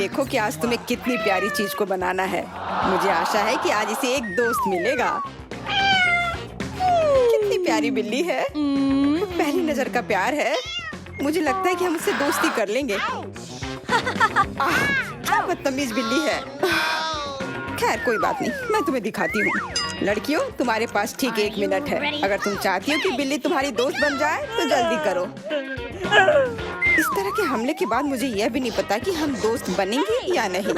देखो कि आज तुम्हें कितनी प्यारी चीज को बनाना है। मुझे आशा है कि आज इसे एक दोस्त मिलेगा। कितनी प्यारी बिल्ली है। पहली नजर का प्यार है। मुझे लगता है कि हम उससे दोस्ती कर लेंगे। क्या बदतमीज बिल्ली है। खैर कोई बात नहीं, मैं तुम्हें दिखाती हूँ। लड़कियों, तुम्हारे पास ठीक 1 मिनट है। अगर तुम चाहती हो कि बिल्ली तुम्हारी दोस्त बन जाए तो जल्दी करो। इस तरह के हमले के बाद मुझे यह भी नहीं पता कि हम दोस्त बनेंगे या नहीं।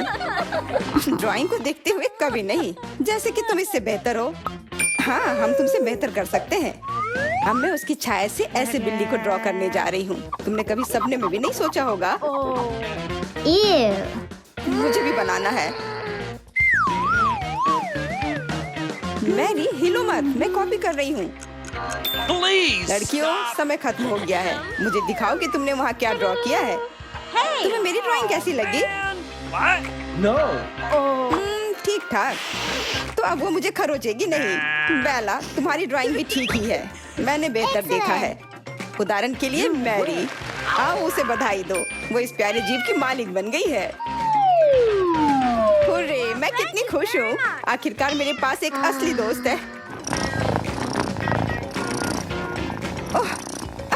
ड्राइंग को देखते हुए कभी नहीं। जैसे कि तुम इससे बेहतर हो। हाँ, हम तुमसे बेहतर कर सकते हैं। अब मैं उसकी छाया से ऐसे बिल्ली को ड्रॉ करने जा रही हूँ। तुमने कभी सपने में भी नहीं सोचा होगा। मुझे भी बनाना है। मैरी, हिलो मत, मैं कॉपी कर रही हूँ। लड़कियों, समय खत्म हो गया है। मुझे दिखाओ कि तुमने वहाँ क्या ड्रॉ किया है। तुम्हें मेरी ड्राइंग कैसी लगी? ठीक ठाक। तो अब वो मुझे खरोचेगी नहीं। बेला, तुम्हारी ड्राइंग भी ठीक ही है। मैंने बेहतर देखा है। उदाहरण के लिए मैरी, आओ उसे बधाई दो। वो इस प्यारे जीव की मालिक बन गई है। हुर्रे, मैं कितनी खुश हूँ। आखिरकार मेरे पास एक असली दोस्त है। ओह,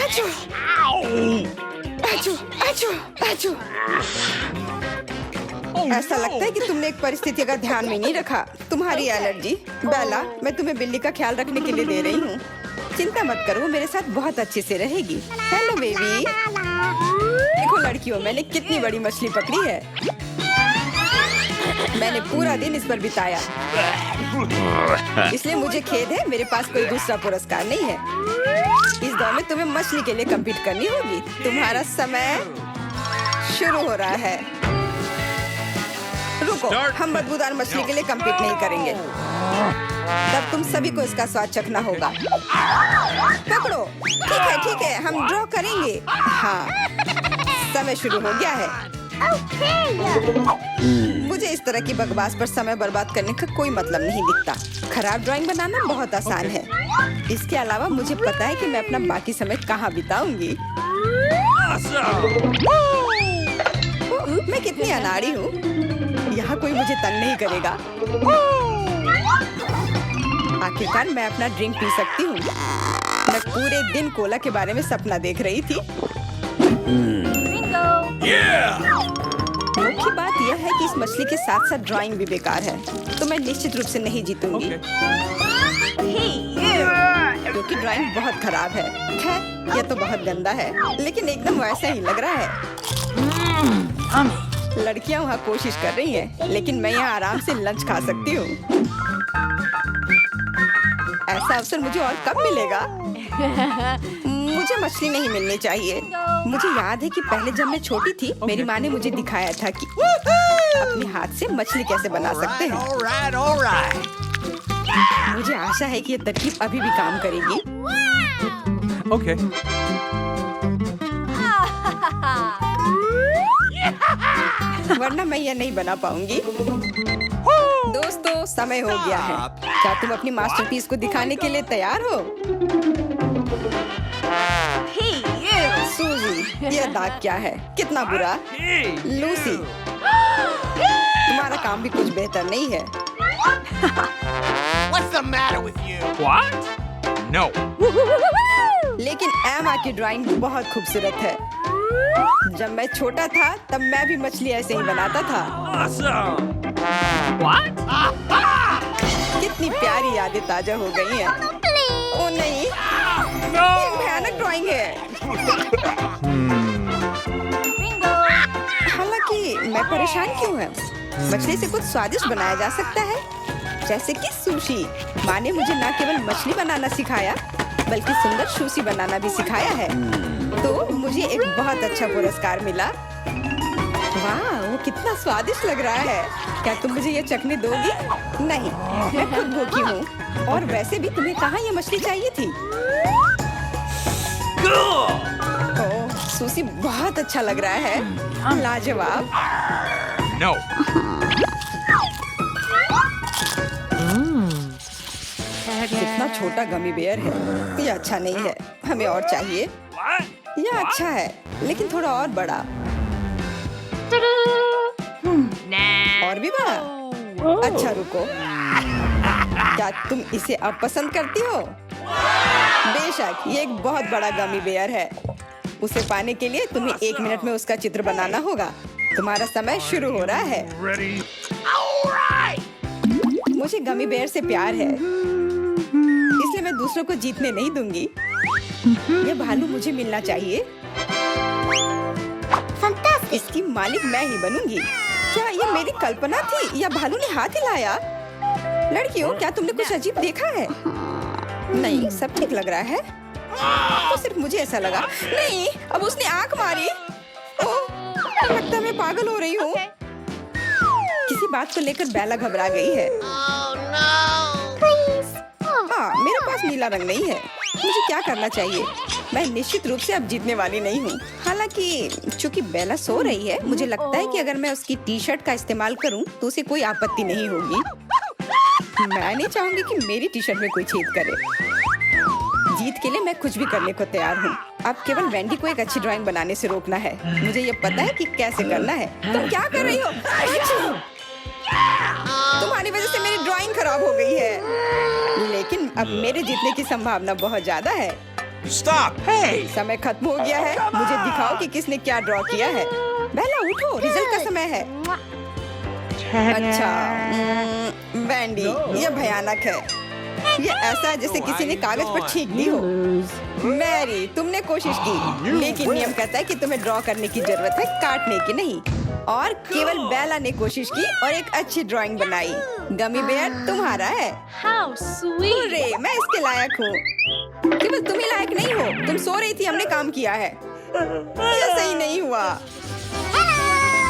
आचू, आचू, आचू, आचू। ऐसा लगता है कि तुमने एक परिस्थिति का ध्यान में नहीं रखा। तुम्हारी एलर्जी। बेला, मैं तुम्हें बिल्ली का ख्याल रखने के लिए दे रही हूँ। चिंता मत करो, वो मेरे साथ बहुत अच्छे से रहेगी। Hello baby. देखो लड़कियों, मैंने कितनी बड़ी मछली पकड़ी है। मैंने पूरा दिन इस पर बिताया। इसलिए मुझे खेद है, मेरे पास कोई दूसरा पुरस्कार नहीं है। इस दौर में तुम्हें मछली के लिए कम्पीट करनी होगी। तुम्हारा समय शुरू हो रहा है। रुको, हम बदबूदार मछली के लिए कम्पीट नहीं करेंगे। तब तुम सभी को इसका स्वाद चखना होगा। पकड़ो। ठीक है, हम ड्रॉ करेंगे। हाँ, समय शुरू हो गया है। मुझे इस तरह की बकवास पर समय बर्बाद करने का कोई मतलब नहीं दिखता। खराब ड्राइंग बनाना बहुत आसान है। इसके अलावा मुझे पता है कि मैं अपना बाकी समय कहाँ बिताऊंगी। मैं कितनी अनाड़ी हूँ। यहाँ कोई मुझे तंग नहीं करेगा। आखिरकार मैं अपना ड्रिंक पी सकती हूँ। मैं पूरे दिन कोला के बारे में सपना देख रही थी। मुख्य बात यह है कि इस मछली के साथ साथ ड्राइंग भी बेकार है, तो मैं निश्चित रूप से नहीं जीतूंगी। क्योंकि ड्राइंग बहुत खराब है। खैर, यह तो बहुत गंदा है, लेकिन एकदम वैसा ही लग रहा है। लड़कियां वहाँ कोशिश कर रही हैं, लेकिन मैं यहाँ आराम से लंच खा सकती हूँ। ऐसा अवसर मुझे और कब मिलेगा? मुझे मछली नहीं मिलनी चाहिए। मुझे याद है कि पहले जब मैं छोटी थी, मेरी माँ ने मुझे दिखाया था कि अपने हाथ से मछली कैसे बना सकते हैं। मुझे आशा है कि ये तरकीब अभी भी काम करेगी। Okay. वरना मैं यह नहीं बना पाऊंगी। दोस्तों, समय हो गया है। क्या तुम अपनी मास्टरपीस को दिखाने के लिए तैयार हो? सूजी, यह दाग क्या है? कितना बुरा। लूसी, तुम्हारा काम भी कुछ बेहतर नहीं है। What's the matter with you? What? No. लेकिन एमा की ड्राइंग बहुत खूबसूरत है। जब मैं छोटा था, तब मैं भी मछली ऐसे ही बनाता था। Awesome. What? कितनी प्यारी यादें ताजा हो गई हैं। ओ नहीं, No. ये भयानक ड्राइंग है। हालांकि मैं परेशान क्यों है? मछली से कुछ स्वादिष्ट बनाया जा सकता है, जैसे कि सुशी। माँ ने मुझे न केवल मछली बनाना सिखाया, बल्कि सुंदर सुशी बनाना भी सिखाया है। तो मुझे एक बहुत अच्छा पुरस्कार मिला। वाह, वो कितना स्वादिष्ट लग रहा है। क्या तुम मुझे ये चखने दोगी? नहीं, मैं खुद भूखी हूँ। और वैसे भी तुम्हें कहाँ ये मछली चाहिए थी? ओह, सुशी बहुत अच्छा लग रहा है। लाजवाब। No. कितना छोटा गमी बेयर है। ये अच्छा नहीं है, हमें और चाहिए। What? यह अच्छा है, लेकिन थोड़ा और बड़ा। भी बड़ा। अच्छा रुको, क्या तुम इसे अब पसंद करती हो? बेशक, ये एक बहुत बड़ा गमी बेयर है। उसे पाने के लिए तुम्हें 1 मिनट में उसका चित्र बनाना होगा। तुम्हारा समय शुरू हो रहा है। Ready? मुझे गमी बेयर से प्यार है, इसलिए मैं दूसरों को जीतने नहीं दूंगी। ये भालू मुझे मिलना चाहिए। इसकी मालिक मैं ही बनूंगी। क्या ये मेरी कल्पना थी या भालू ने हाथ हिलाया? लड़कियों, क्या तुमने कुछ अजीब देखा है? नहीं, सब ठीक लग रहा है। तो सिर्फ मुझे ऐसा लगा। नहीं, अब उसने आंख मारी। ओह, लगता है मैं पागल हो रही हूँ। किसी बात को लेकर बेला घबरा गई है। हाँ, मेरे पास नीला रंग नहीं है। मुझे क्या करना चाहिए? मैं निश्चित रूप से अब जीतने वाली नहीं हूँ। हालांकि चूंकि बेला सो रही है, मुझे लगता है कि अगर मैं उसकी टी-शर्ट का इस्तेमाल करूँ तो उसे कोई आपत्ति नहीं होगी। मैं नहीं चाहूंगी कि मेरी टी-शर्ट में कोई छेद करे। जीत के लिए मैं कुछ भी करने को तैयार हूँ। अब केवल वेंडी को एक अच्छी ड्राइंग बनाने से रोकना है। मुझे ये पता है कि कैसे करना है। तुम क्या कर रही हो? तुम्हारी वजह से मेरी ड्राइंग खराब हो गई है। लेकिन अब मेरे जीतने की संभावना बहुत ज्यादा है। Stop! Hey! समय खत्म हो गया है। मुझे दिखाओ कि किसने क्या ड्रॉ किया है। बेला उठो, रिजल्ट का समय है। अच्छा, वेंडी, ये भयानक है। ये ऐसा है जैसे किसी ने कागज पर छींक दी हो। मैरी, तुमने कोशिश की, लेकिन नियम कहता है कि तुम्हें ड्रॉ करने की जरूरत है, काटने की नहीं। और केवल बेला ने कोशिश की और एक अच्छी ड्राइंग बनाई। गमी बेयर तुम्हारा है। How sweet! हुर्रे, मैं इसके लायक हूँ। केवल तुम ही लायक नहीं हो। तुम सो रही थी, हमने काम किया है। ये सही नहीं हुआ।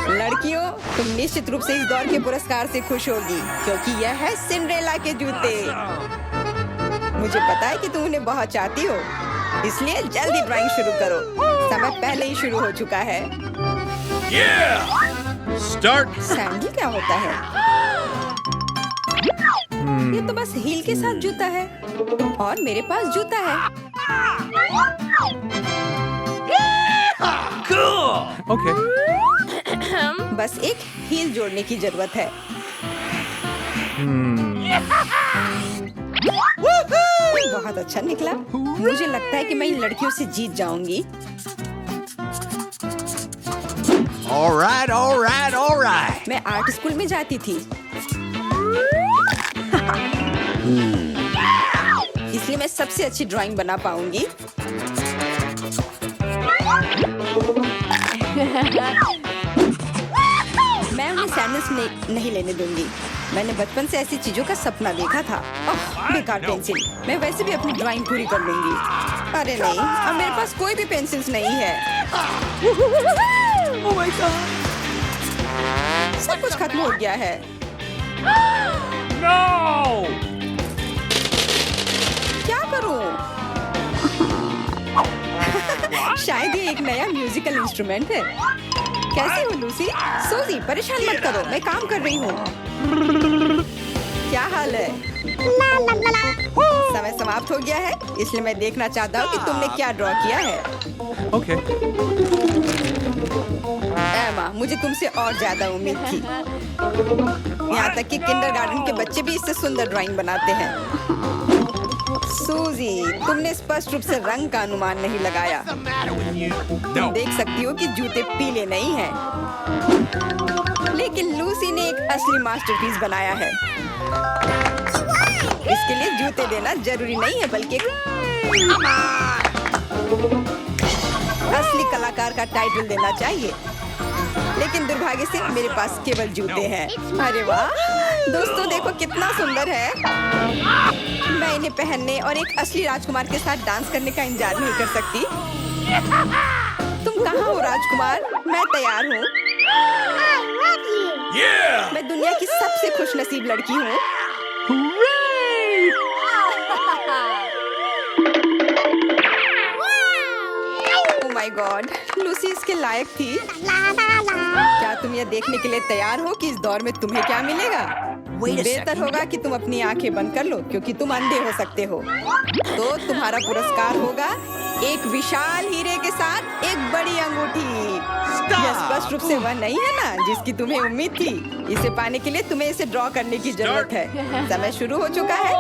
लड़कियों, तुम निश्चित रूप से इस दौर के पुरस्कार से खुश होगी, क्योंकि यह है सिंड्रेला के जूते। मुझे पता है कि तुम उन्हें बहुत चाहती हो, इसलिए जल्दी ड्राइंग शुरू करो। समय पहले ही शुरू हो चुका है। Yeah! Start! सैंडल क्या होता है? ये तो बस हील के साथ जूता है, और मेरे पास जूता है। Cool! Okay. बस एक हील जोड़ने की जरूरत है। बहुत अच्छा निकला। मुझे लगता है कि मैं इन लड़कियों से जीत जाऊंगी। All right, all right, all right. मैं आर्ट स्कूल में जाती थी, इसलिए मैं सबसे अच्छी ड्राइंग बना पाऊंगी। मैं उन्हें सैंडल्स नहीं लेने दूंगी। मैंने बचपन से ऐसी चीजों का सपना देखा था। ओह, बेकार पेंसिल। मैं वैसे भी अपनी ड्राइंग पूरी कर लूंगी। अरे नहीं, अब मेरे पास कोई भी पेंसिल्स नहीं है। Oh my God! सब कुछ खत्म हो गया है। No! क्या करूं? शायद ये एक नया म्यूजिकल इंस्ट्रूमेंट है। कैसी हो लूसी? सूजी, परेशान मत करो, मैं काम कर रही हूँ। क्या हाल है? समय समाप्त हो गया है, इसलिए मैं देखना चाहता हूँ कि तुमने क्या ड्रॉ किया है। Okay. एमा, मुझे तुमसे और ज्यादा उम्मीद थी। यहाँ तक कि किंडरगार्टन के बच्चे भी इससे सुंदर ड्राइंग बनाते हैं। सूजी, तुमने स्पष्ट रूप से रंग का अनुमान नहीं लगाया। तुम देख सकती हो कि जूते पीले नहीं हैं, लेकिन लूसी ने एक असली मास्टरपीस बनाया है। इसके लिए जूते देना जरूरी नहीं है, बल्कि असली कलाकार का टाइटल देना चाहिए। लेकिन दुर्भाग्य से मेरे पास केवल जूते हैं। अरे वाह दोस्तों, देखो कितना सुंदर है। मैं इन्हें पहनने और एक असली राजकुमार के साथ डांस करने का इंतजार नहीं कर सकती। तुम कहाँ हो राजकुमार? मैं तैयार हूँ। Yeah! मैं दुनिया की सबसे खुशनसीब लड़की हूँ। ओह माय गॉड, लूसी इसके लायक थी। क्या तुम यह देखने के लिए तैयार हो कि इस दौर में तुम्हें क्या मिलेगा? बेहतर होगा कि तुम अपनी आंखें बंद कर लो क्योंकि तुम अंधे हो सकते हो। तो तुम्हारा पुरस्कार होगा एक विशाल हीरे के साथ एक बड़ी अंगूठी। यह स्पष्ट रूप से वह नहीं है ना जिसकी तुम्हें उम्मीद थी। इसे पाने के लिए तुम्हें इसे ड्रॉ करने की जरूरत है। समय शुरू हो चुका है,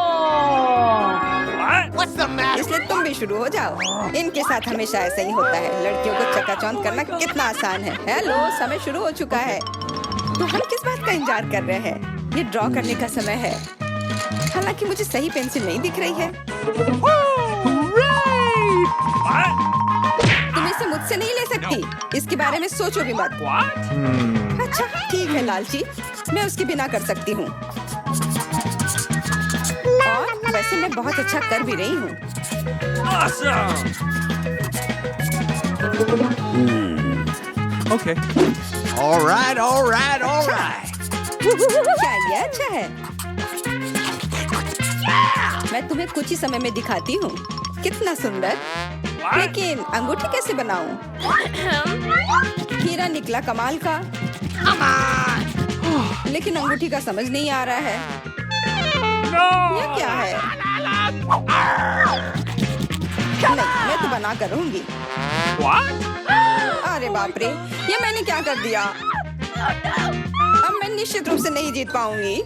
इसलिए तुम भी शुरू हो जाओ। इनके साथ हमेशा ऐसा ही होता है। लड़कियों को चकाचौंध करना कितना आसान है। हेलो, समय शुरू हो चुका है। तो हम किस बात का इंतजार कर रहे हैं? ये ड्रॉ करने का समय है। हालांकि मुझे सही पेंसिल नहीं दिख रही है। तुम इसे मुझसे नहीं ले सकती। इसके बारे में सोचो भी मत। अच्छा ठीक है लालची, मैं उसके बिना कर सकती हूँ। और वैसे मैं बहुत अच्छा कर भी रही हूँ। Okay. All right, all right, all right. क्या ये अच्छा है? मैं तुम्हें कुछ ही समय में दिखाती हूँ। कितना सुंदर। लेकिन अंगूठी कैसे बनाऊं? हीरा निकला कमाल का, लेकिन अंगूठी का समझ नहीं आ रहा है। ये क्या है? नहीं, मैं तो बना कर रहूंगी। अरे बाप रे, ये मैंने क्या कर दिया? अब मैं निश्चित रूप से नहीं जीत पाऊंगी।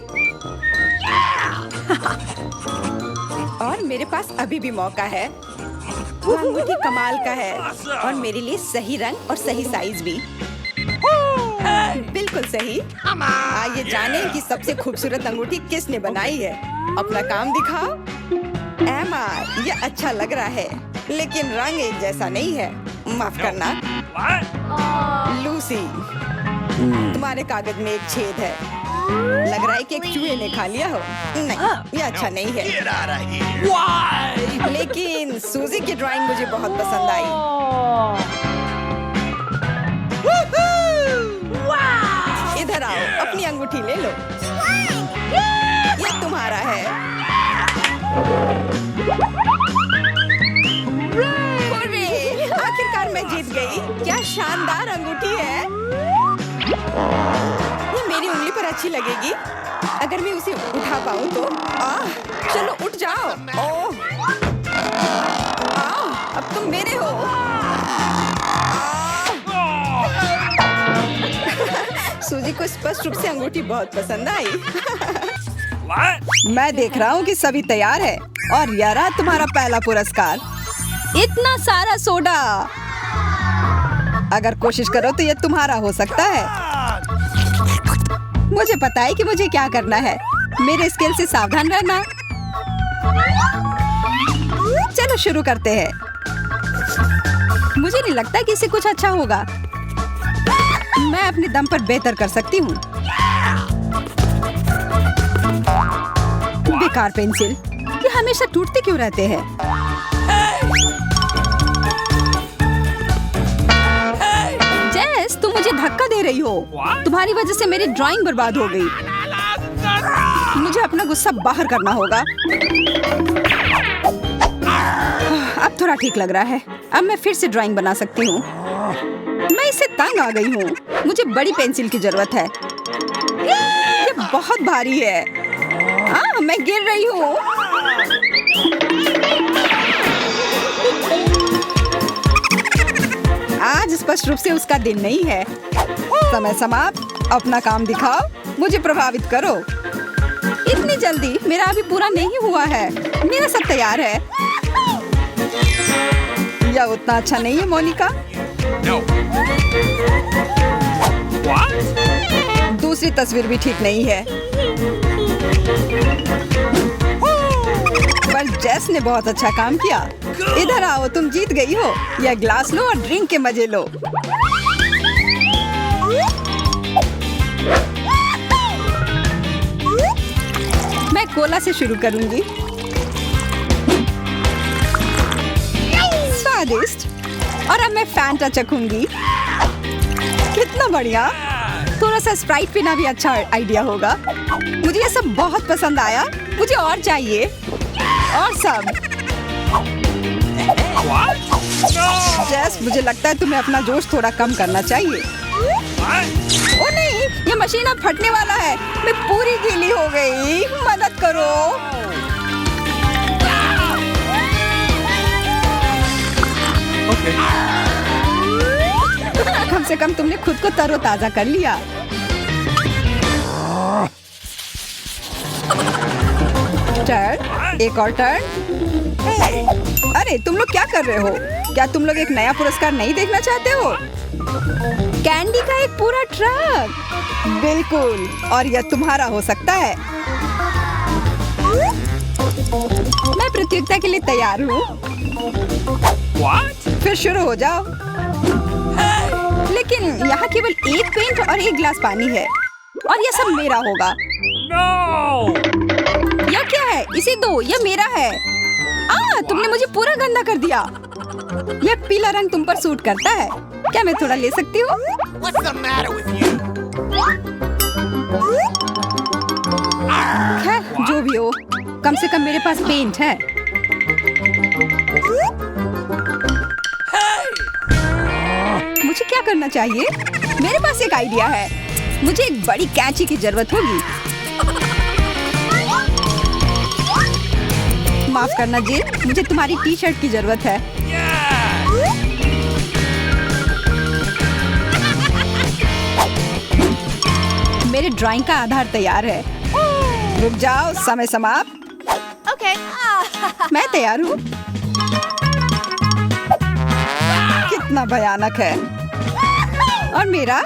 और मेरे पास अभी भी मौका है। वो अंगूठी कमाल का है और मेरे लिए सही रंग और सही साइज भी। बिल्कुल सही। आइए जाने कि सबसे खूबसूरत अंगूठी किसने बनाई है। अपना काम दिखाओ। एमा, ये अच्छा लग रहा है, लेकिन रंग एक जैसा नहीं है। माफ करना। लूसी, तुम्हारे कागज में एक छेद है। लग रहा है कि एक चूहे ने खा लिया हो। नहीं, ये अच्छा नहीं है। लेकिन सूजी की ड्राइंग मुझे बहुत पसंद आई। इधर आओ, अपनी अंगूठी ले लो। ये तुम्हारा है। हुर्रे! आखिरकार मैं जीत गई। क्या शानदार अंगूठी है। ये मेरी उंगली पर अच्छी लगेगी अगर मैं उसे उठा पाऊँ तो। चलो उठ जाओ। ओह, आओ, अब तुम मेरे हो। सूजी को स्पष्ट रूप से अंगूठी बहुत पसंद आई। मैं देख रहा हूँ कि सभी तैयार है और यह रहा तुम्हारा पहला पुरस्कार। इतना सारा सोडा। अगर कोशिश करो तो यह तुम्हारा हो सकता है। मुझे पता है कि मुझे क्या करना है। मेरे स्केल से सावधान रहना। चलो शुरू करते हैं। मुझे नहीं लगता कि इससे कुछ अच्छा होगा। मैं अपने दम पर बेहतर कर सकती हूँ। बेकार पेंसिल, ये हमेशा टूटते क्यों रहते हैं? जेस, तुम मुझे धक्का दे रही हो। तुम्हारी वजह से मेरी ड्राइंग बर्बाद हो गई। मुझे अपना गुस्सा बाहर करना होगा। अब थोड़ा ठीक लग रहा है। अब मैं फिर से ड्राइंग बना सकती हूँ। मैं इससे तंग आ गई हूँ। मुझे बड़ी पेंसिल की जरूरत है। ये बहुत भारी है। मैं गिर रही हूँ। आज स्पष्ट रूप से उसका दिन नहीं है। समय समाप्त। अपना काम दिखाओ। मुझे प्रभावित करो। इतनी जल्दी? मेरा अभी पूरा नहीं हुआ है। मेरा सब तैयार है। यह उतना अच्छा नहीं है मोनिका। No. What? दूसरी तस्वीर भी ठीक नहीं है। पर जेस ने बहुत अच्छा काम किया। इधर आओ, तुम जीत गई हो। यह ग्लास लो और ड्रिंक के मजे लो। मैं कोला से शुरू करूंगी। स्वादिष्ट। और अब मैं फैंटा चखूंगी। कितना बढ़िया। थोड़ा सा स्प्राइट पीना भी अच्छा आइडिया होगा। मुझे ये सब बहुत पसंद आया। मुझे और चाहिए। और सब। जेस, मुझे लगता है तुम्हें अपना जोश थोड़ा कम करना चाहिए। ओ नहीं, ये मशीन अब फटने वाला है। मैं पूरी गीली हो गई, मदद करो। कम से कम तुमने खुद को तरोताजा कर लिया। टर्न, एक और टर्न। अरे तुम लोग क्या कर रहे हो? क्या तुम लोग एक नया पुरस्कार नहीं देखना चाहते हो? कैंडी का एक पूरा ट्रक। बिल्कुल, और यह तुम्हारा हो सकता है। मैं प्रतियोगिता के लिए तैयार हूँ। फिर शुरू हो जाओ। लेकिन यहाँ केवल एक पेंट और एक गिलास पानी है, और यह सब मेरा होगा। यह क्या है? इसे दो, यह मेरा है। तुमने मुझे पूरा गंदा कर दिया। यह पीला रंग तुम पर सूट करता है। क्या मैं थोड़ा ले सकती हूँ? खैर, जो भी हो, कम से कम मेरे पास पेंट है। मुझे क्या करना चाहिए? मेरे पास एक आइडिया है। मुझे एक बड़ी कैंची की जरूरत होगी। माफ करना जिल, मुझे तुम्हारी टी शर्ट की जरूरत है। मेरे ड्राइंग का आधार तैयार है। रुक जाओ, समय समाप्त। Okay. मैं तैयार हूँ। कितना भयानक है। और मेरा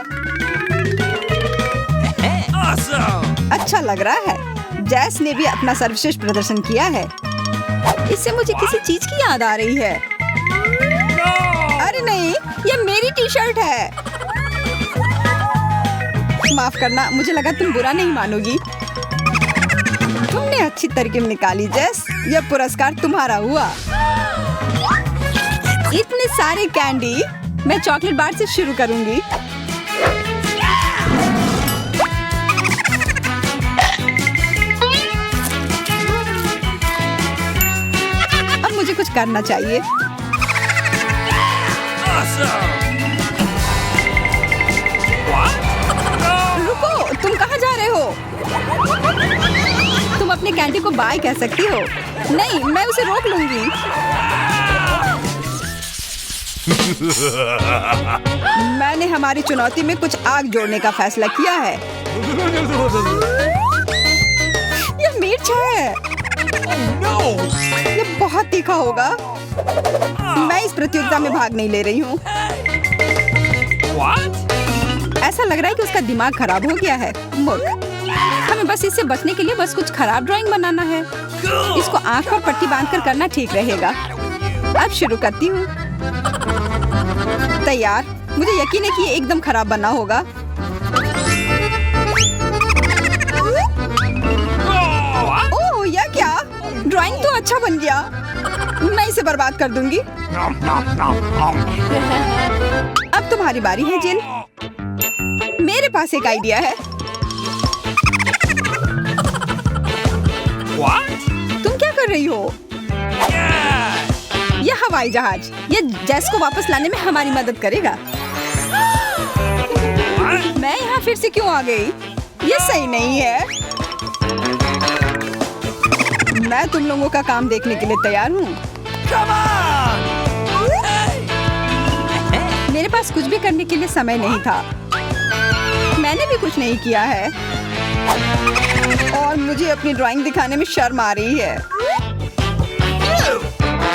अच्छा लग रहा है। जैस ने भी अपना सर्वश्रेष्ठ प्रदर्शन किया है। इससे मुझे किसी चीज की याद आ रही है। अरे नहीं, ये मेरी टी शर्ट है। माफ करना, मुझे लगा तुम बुरा नहीं मानोगी। तुमने अच्छी तरकीब निकाली जेस। यह पुरस्कार तुम्हारा हुआ। इतने सारे कैंडी। मैं चॉकलेट बार से शुरू करूंगी। अब मुझे कुछ करना चाहिए। रुको, तुम कहाँ जा रहे हो? तुम अपने कैंडी को बाय कह सकती हो। नहीं, मैं उसे रोक लूंगी। मैंने हमारी चुनौती में कुछ आग जोड़ने का फैसला किया है। यह मिर्च है। यह बहुत तीखा होगा। मैं इस प्रतियोगिता में भाग नहीं ले रही हूँ। ऐसा लग रहा है कि उसका दिमाग खराब हो गया है। मूर्ख। हमें बस इससे बचने के लिए बस कुछ खराब ड्राइंग बनाना है। इसको आंख पर पट्टी बांधकर करना ठीक रहेगा। अब शुरू करती हूँ। तैयार। मुझे यकीन है कि ये एकदम खराब बनना होगा। ओह, यह क्या? ड्राइंग तो अच्छा बन गया। मैं इसे बर्बाद कर दूंगी। अब तुम्हारी बारी है जिल। मेरे पास एक आइडिया है। तुम क्या कर रही हो? यह हवाई जहाज। यह जेस को वापस लाने में हमारी मदद करेगा। मैं यहाँ फिर से क्यों आ गई? यह सही नहीं है। मैं तुम लोगों का काम देखने के लिए तैयार हूँ। मेरे पास कुछ भी करने के लिए समय नहीं था। मैंने भी कुछ नहीं किया है और मुझे अपनी ड्राइंग दिखाने में शर्म आ रही है।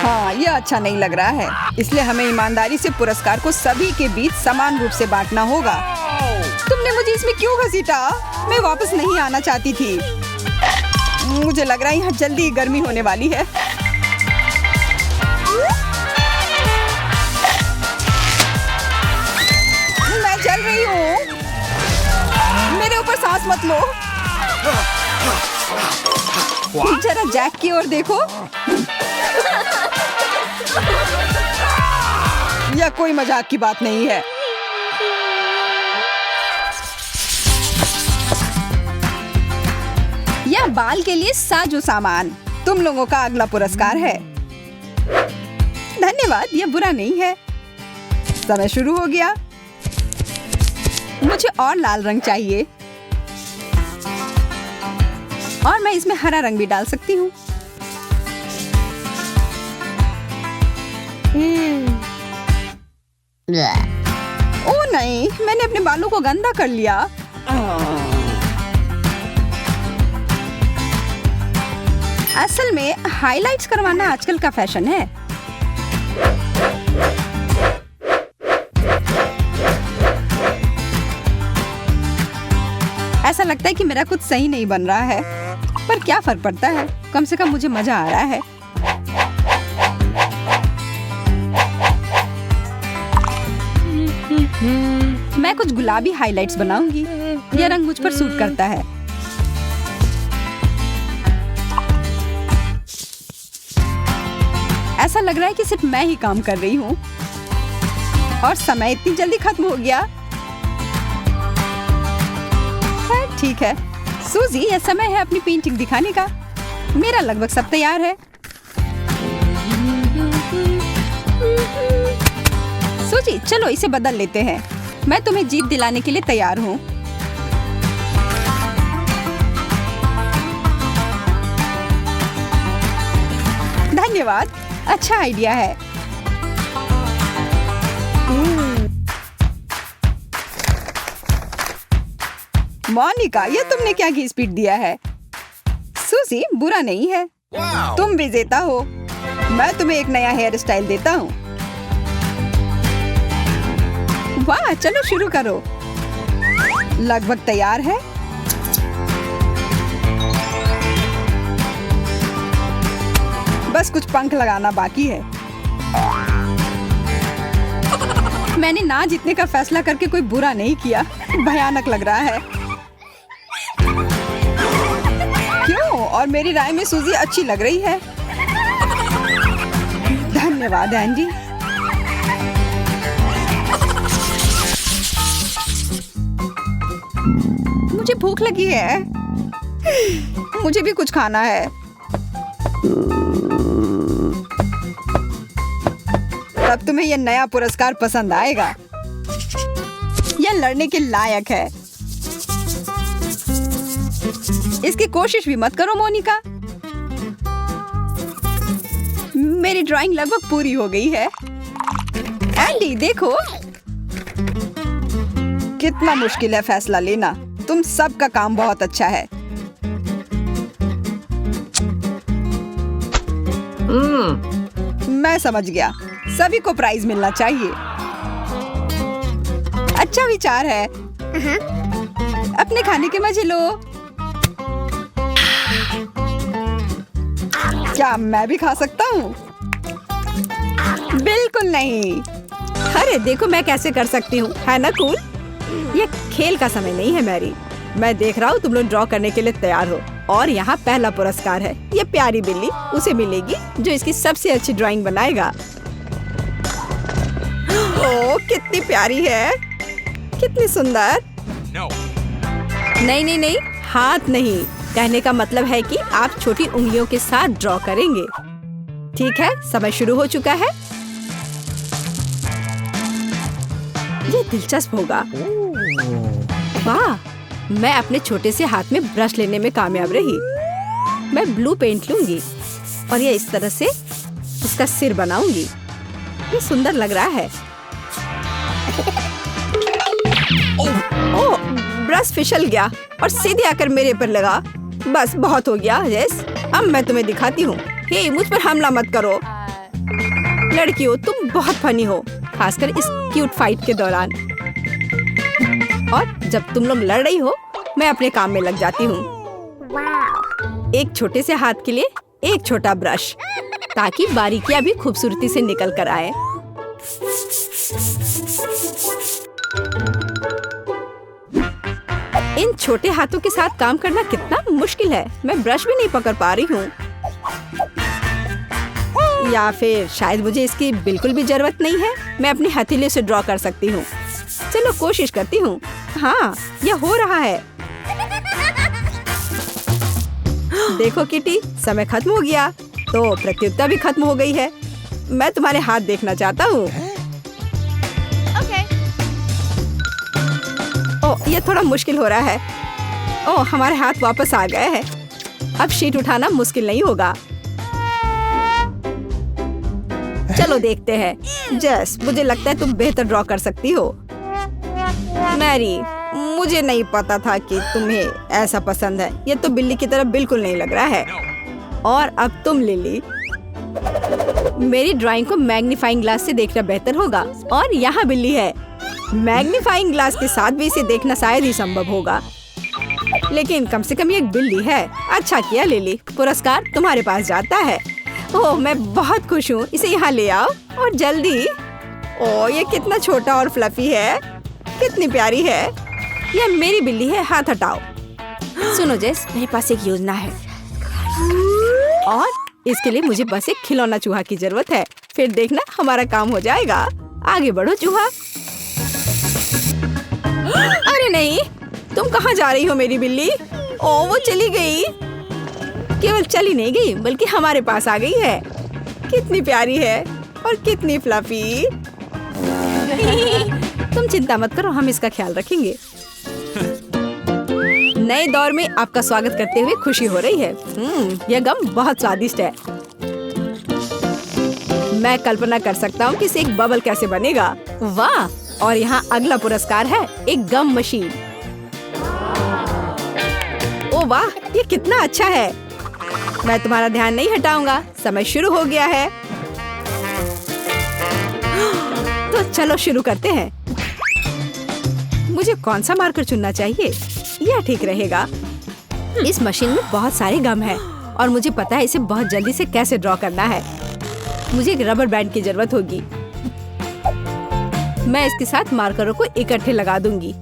हाँ, यह अच्छा नहीं लग रहा है। इसलिए हमें ईमानदारी से पुरस्कार को सभी के बीच समान रूप से बांटना होगा। तुमने मुझे इसमें क्यों घसीटा? मैं वापस नहीं आना चाहती थी। मुझे लग रहा है यहाँ जल्दी ही गर्मी होने वाली है। मैं जल रही हूँ। मेरे ऊपर सांस मत लो। जरा जैक की ओर देखो। यह कोई मजाक की बात नहीं है। यह बाल के लिए साजो सामान तुम लोगों का अगला पुरस्कार है। धन्यवाद, यह बुरा नहीं है। समय शुरू हो गया। मुझे और लाल रंग चाहिए। और मैं इसमें हरा रंग भी डाल सकती हूँ। ओह नहीं, मैंने अपने बालों को गंदा कर लिया। असल में हाइलाइट्स करवाना आजकल का फैशन है। ऐसा लगता है कि मेरा कुछ सही नहीं बन रहा है, पर क्या फर्क पड़ता है, कम से कम मुझे मजा आ रहा है। मैं कुछ गुलाबी हाइलाइट्स बनाऊंगी। यह रंग मुझ पर सूट करता है। ऐसा लग रहा है कि सिर्फ मैं ही काम कर रही हूँ और समय इतनी जल्दी खत्म हो गया। ठीक है सूजी, यह समय है अपनी पेंटिंग दिखाने का। मेरा लगभग सब तैयार है। सूजी, चलो इसे बदल लेते हैं। मैं तुम्हें जीत दिलाने के लिए तैयार हूँ। धन्यवाद, अच्छा आइडिया है। मोनिका, ये तुमने क्या घी स्पीड दिया है? सूजी, बुरा नहीं है। तुम विजेता हो। मैं तुम्हें एक नया हेयर स्टाइल देता हूँ। वाह, चलो शुरू करो। लगभग तैयार है। बस कुछ पंख लगाना बाकी है। मैंने ना जीतने का फैसला करके कोई बुरा नहीं किया। भयानक लग रहा है। क्यों? और मेरी राय में सूजी अच्छी लग रही है। धन्यवाद एंडी। मुझे भूख लगी है। मुझे भी कुछ खाना है। तब तुम्हें यह नया पुरस्कार पसंद आएगा। यह लड़ने के लायक है। इसकी कोशिश भी मत करो मोनिका। मेरी ड्राइंग लगभग पूरी हो गई है। एंडी देखो, कितना मुश्किल है फैसला लेना। तुम सबका काम बहुत अच्छा है। मैं समझ गया, सभी को प्राइज मिलना चाहिए। अच्छा विचार है। अपने खाने के मजे लो। क्या मैं भी खा सकता हूँ? बिल्कुल नहीं। अरे देखो मैं कैसे कर सकती हूँ, है ना कूल? ये खेल का समय नहीं है मैरी। मैं देख रहा हूँ तुम लोग ड्रॉ करने के लिए तैयार हो और यहाँ पहला पुरस्कार है। ये प्यारी बिल्ली उसे मिलेगी जो इसकी सबसे अच्छी ड्राइंग बनाएगा। ओह कितनी प्यारी है, कितनी सुंदर। नहीं नहीं नहीं, हाथ नहीं। कहने का मतलब है कि आप छोटी उंगलियों के साथ ड्रॉ करेंगे। ठीक है, समय शुरू हो चुका है। ये दिलचस्प होगा। वाह, मैं अपने छोटे से हाथ में ब्रश लेने में कामयाब रही। मैं ब्लू पेंट लूंगी और ये इस तरह से इसका सिर बनाऊंगी। ये सुंदर लग रहा है। ओह, ब्रश फिसल गया और सीधे आकर मेरे पर लगा। बस बहुत हो गया जेस, अब मैं तुम्हें दिखाती हूँ। हे, मुझ पर हमला मत करो। लड़कियों, तुम बहुत फनी हो, खासकर इस क्यूट फाइट के दौरान। और जब तुम लोग लड़ रही हो, मैं अपने काम में लग जाती हूँ। एक छोटे से हाथ के लिए एक छोटा ब्रश, ताकि बारीकियां भी खूबसूरती से निकल कर आए। इन छोटे हाथों के साथ काम करना कितना मुश्किल है। मैं ब्रश भी नहीं पकड़ पा रही हूँ। या फिर शायद मुझे इसकी बिल्कुल भी जरूरत नहीं है। मैं अपनी हथेली से ड्रॉ कर सकती हूँ। चलो कोशिश करती हूँ। हाँ, यह हो रहा है। देखो किटी, समय खत्म हो गया, तो प्रतियोगिता भी खत्म हो गई है। मैं तुम्हारे हाथ देखना चाहता हूँ। ओह, ये थोड़ा मुश्किल हो रहा है। ओह, हमारे हाथ वापस आ गए हैं। अब शीट उठाना मुश्किल नहीं होगा। चलो देखते हैं। जेस, मुझे लगता है तुम बेहतर ड्रॉ कर सकती हो। मैरी, मुझे नहीं पता था कि तुम्हें ऐसा पसंद है। ये तो बिल्ली की तरह बिल्कुल नहीं लग रहा है। और अब तुम लिली। मेरी ड्राइंग को मैग्नीफाइंग ग्लास से देखना बेहतर होगा। और यहाँ बिल्ली है। मैग्नीफाइंग ग्लास के साथ भी इसे देखना शायद ही संभव होगा, लेकिन कम से कम ये एक बिल्ली है। अच्छा किया लिली, पुरस्कार तुम्हारे पास जाता है। ओह, मैं बहुत खुश हूँ। इसे यहाँ ले आओ और जल्दी। ओह, ये कितना छोटा और फ्लफी है, कितनी प्यारी है। ये मेरी बिल्ली है, हाथ हटाओ। सुनो जेस, मेरे पास एक योजना है और इसके लिए मुझे बस एक खिलौना चूहा की जरूरत है। फिर देखना हमारा काम हो जाएगा। आगे बढ़ो चूहा। अरे नहीं, तुम कहाँ जा रही हो मेरी बिल्ली? ओह, वो चली गई। केवल चली नहीं गई बल्कि हमारे पास आ गई है। कितनी प्यारी है और कितनी फ्लफी। तुम चिंता मत करो, हम इसका ख्याल रखेंगे। नए दौर में आपका स्वागत करते हुए खुशी हो रही है। यह गम बहुत स्वादिष्ट है। मैं कल्पना कर सकता हूँ कि इसे एक बबल कैसे बनेगा। वाह! और यहाँ अगला पुरस्कार है एक गम मशीन। ओ वाह, ये कितना अच्छा है। मैं तुम्हारा ध्यान नहीं हटाऊंगा। समय शुरू हो गया है, तो चलो शुरू करते हैं। मुझे कौन सा मार्कर चुनना चाहिए? यह ठीक रहेगा। इस मशीन में बहुत सारे गम हैं और मुझे पता है इसे बहुत जल्दी से कैसे ड्रॉ करना है। मुझे एक रबर बैंड की जरूरत होगी। मैं इसके साथ मार्करों को इकट्ठे लगा दूंगी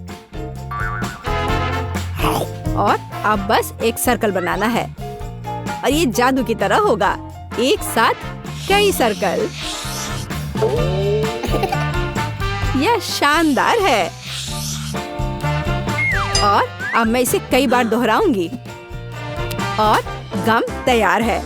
और अब बस एक सर्कल बनाना है और ये जादू की तरह होगा। एक साथ कई सर्कल। यह शानदार है और अब मैं इसे कई बार दोहराऊंगी और गम तैयार है।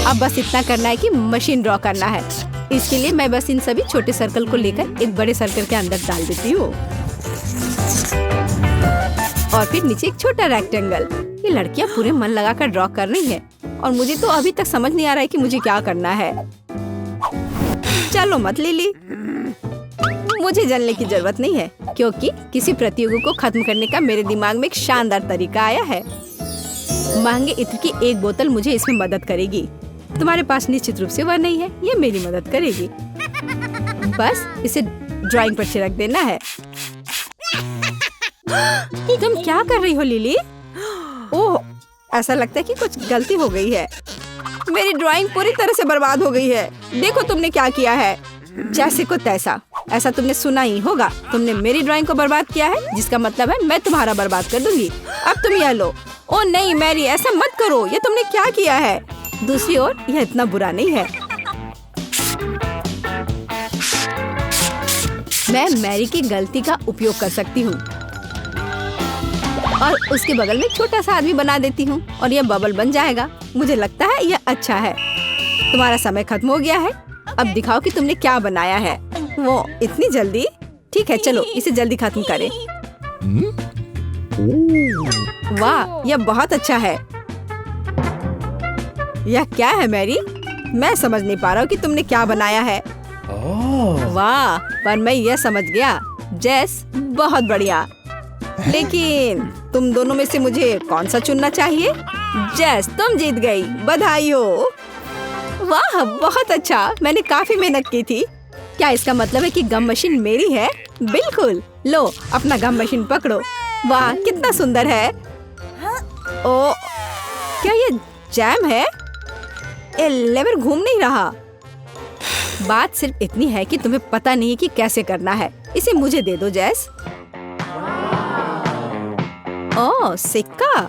अब बस इतना करना है कि मशीन ड्रॉ करना है। इसके लिए मैं बस इन सभी छोटे सर्कल को लेकर एक बड़े सर्कल के अंदर डाल देती हूँ और फिर नीचे एक छोटा रेक्टेंगल। ये लड़कियाँ पूरे मन लगाकर ड्रॉ कर रही हैं और मुझे तो अभी तक समझ नहीं आ रहा है कि मुझे क्या करना है। चलो मत लिली, मुझे जलने की जरूरत नहीं है क्योंकि किसी प्रतियोगी को खत्म करने का मेरे दिमाग में एक शानदार तरीका आया है। महंगे इत्र की एक बोतल मुझे इसमें मदद करेगी। तुम्हारे पास निश्चित रूप से वह नहीं है, ये मेरी मदद करेगी। बस इसे ड्राइंग पर छिड़क देना है। तुम क्या कर रही हो लिली? ओह, ऐसा लगता है कि कुछ गलती हो गई है। मेरी ड्राइंग पूरी तरह से बर्बाद हो गई है। देखो तुमने क्या किया है। जैसे को तैसा, ऐसा तुमने सुना ही होगा। तुमने मेरी ड्राइंग को बर्बाद किया है, जिसका मतलब है मैं तुम्हारा बर्बाद कर दूंगी। अब तुम यह लो। ओह नहीं मैरी, ऐसा मत करो। ये तुमने क्या किया है? दूसरी ओर यह इतना बुरा नहीं है। मैं मैरी की गलती का उपयोग कर सकती हूँ और उसके बगल में छोटा सा आदमी बना देती हूँ और यह बबल बन जाएगा। मुझे लगता है यह अच्छा है। तुम्हारा समय खत्म हो गया है। अब दिखाओ कि तुमने क्या बनाया है। वो इतनी जल्दी? ठीक है, चलो इसे जल्दी खत्म करें। वाह, यह बहुत अच्छा है। यह क्या है मैरी? मैं समझ नहीं पा रहा हूँ कि तुमने क्या बनाया है। वाह, पर मैं यह समझ गया। जेस, बहुत बढ़िया। लेकिन तुम दोनों में से मुझे कौन सा चुनना चाहिए? जेस, तुम जीत गई। बधाई हो। वाह, बहुत अच्छा। मैंने काफी मेहनत की थी। क्या इसका मतलब है कि गम मशीन मेरी है? बिल्कुल। लो, अपना गम मशीन पकड़ो। वाह, कितना सुंदर है। ओ, क्या ये जैम है? ये लेवर घूम नहीं रहा। बात सिर्फ इतनी है कि तुम्हें पता नहीं है कि कैसे करना है। इसे मुझे दे दो जेस। ओह, सिक्का।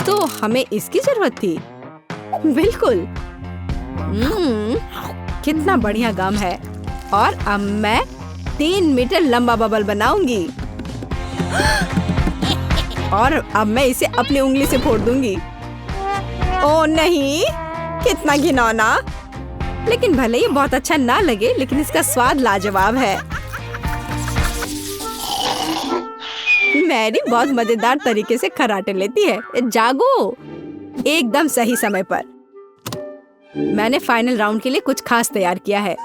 तो हमें इसकी जरूरत थी। बिल्कुल। कितना बढ़िया गम है। और अब मैं 3 मीटर लंबा बबल बनाऊंगी और अब मैं इसे अपनी उंगली से फोड़ दूंगी। ओह नहीं, कितना घिनौना। लेकिन भले ये बहुत अच्छा ना लगे, लेकिन इसका स्वाद लाजवाब है। मैरी बहुत मजेदार तरीके से खर्राटे लेती है। जागो, एकदम सही समय पर। मैंने फाइनल राउंड के लिए कुछ खास तैयार किया है।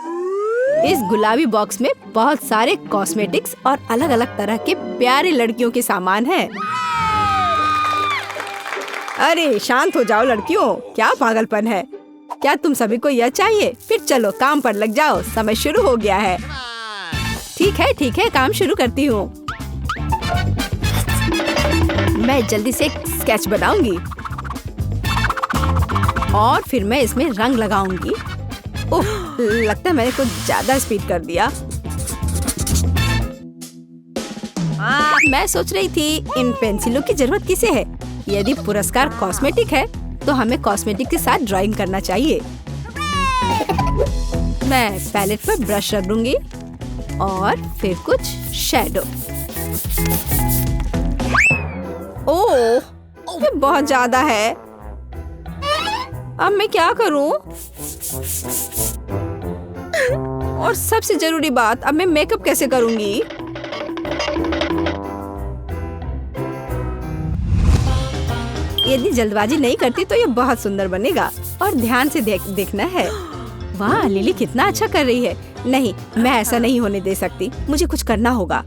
इस गुलाबी बॉक्स में बहुत सारे कॉस्मेटिक्स और अलग अलग तरह के प्यारे लड़कियों के सामान हैं। अरे शांत हो जाओ लड़कियों, क्या पागलपन है? क्या तुम सभी को यह चाहिए? फिर चलो काम पर लग जाओ, समय शुरू हो गया है। ठीक है, काम शुरू करती हूँ। मैं जल्दी से एक स्केच बनाऊंगी और फिर मैं इसमें रंग लगाऊंगी। ओह, लगता है मैंने कुछ ज्यादा स्पीड कर दिया। मैं सोच रही थी इन पेंसिलों की जरूरत किसे है? यदि पुरस्कार कॉस्मेटिक है तो हमें कॉस्मेटिक के साथ ड्राइंग करना चाहिए। मैं पैलेट पर ब्रश रख दूंगी और फिर कुछ शैडो। ओह, ये बहुत ज्यादा है। अब मैं क्या करूं? और सबसे जरूरी बात, अब मैं मेकअप कैसे करूंगी? यदि जल्दबाजी नहीं करती तो ये बहुत सुंदर बनेगा। और ध्यान से देखना है। वाह, लिली कितना अच्छा कर रही है। नहीं, मैं ऐसा नहीं होने दे सकती। मुझे कुछ करना होगा।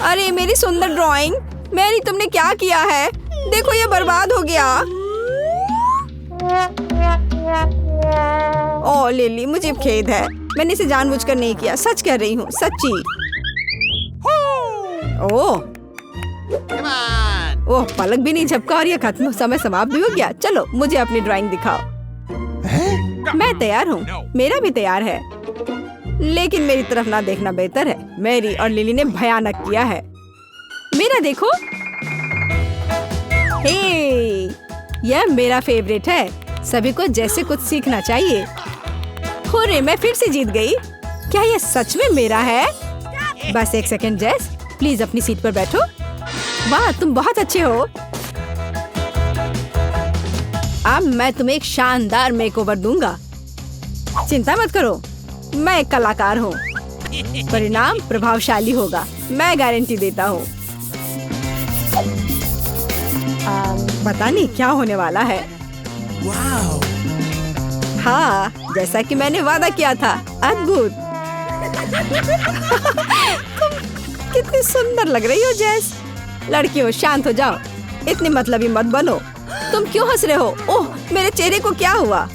अरे मेरी सुंदर ड्राइंग, मैरी तुमने क्या किया है? देखो ये बर्बाद हो गया। ओह लिली, मुझे खेद है। मैंने इसे जानबूझकर नहीं किया, सच कह रही हूँ, सच्ची। ओह, पलक भी नहीं झपका और ये खत्म, समय समाप्त भी हो गया। चलो मुझे अपनी ड्राइंग दिखाओ। मैं तैयार हूँ, मेरा भी तैयार है, लेकिन मेरी तरफ ना देखना बेहतर है। मैरी और लिली ने भयानक किया है। मेरा देखो। हे, यह मेरा फेवरेट है। सभी को जैसे कुछ सीखना चाहिए। हुर्रे, मैं फिर से जीत गई। क्या यह सच में मेरा है? बस एक सेकंड जेस, प्लीज अपनी सीट पर बैठो। वाह, तुम बहुत अच्छे हो। अब मैं तुम्हें एक शानदार मेकओवर दूंगा। चिंता मत करो, मैं एक कलाकार हूँ। परिणाम प्रभावशाली होगा, मैं गारंटी देता हूँ। पता नहीं क्या होने वाला है। Wow. हाँ, जैसा कि मैंने वादा किया था। अद्भुत। तुम कितनी सुंदर लग रही हो जेस। लड़कियों, शांत हो जाओ, इतनी मतलबी मत बनो। तुम क्यों हंस रहे हो? ओह, मेरे चेहरे को क्या हुआ?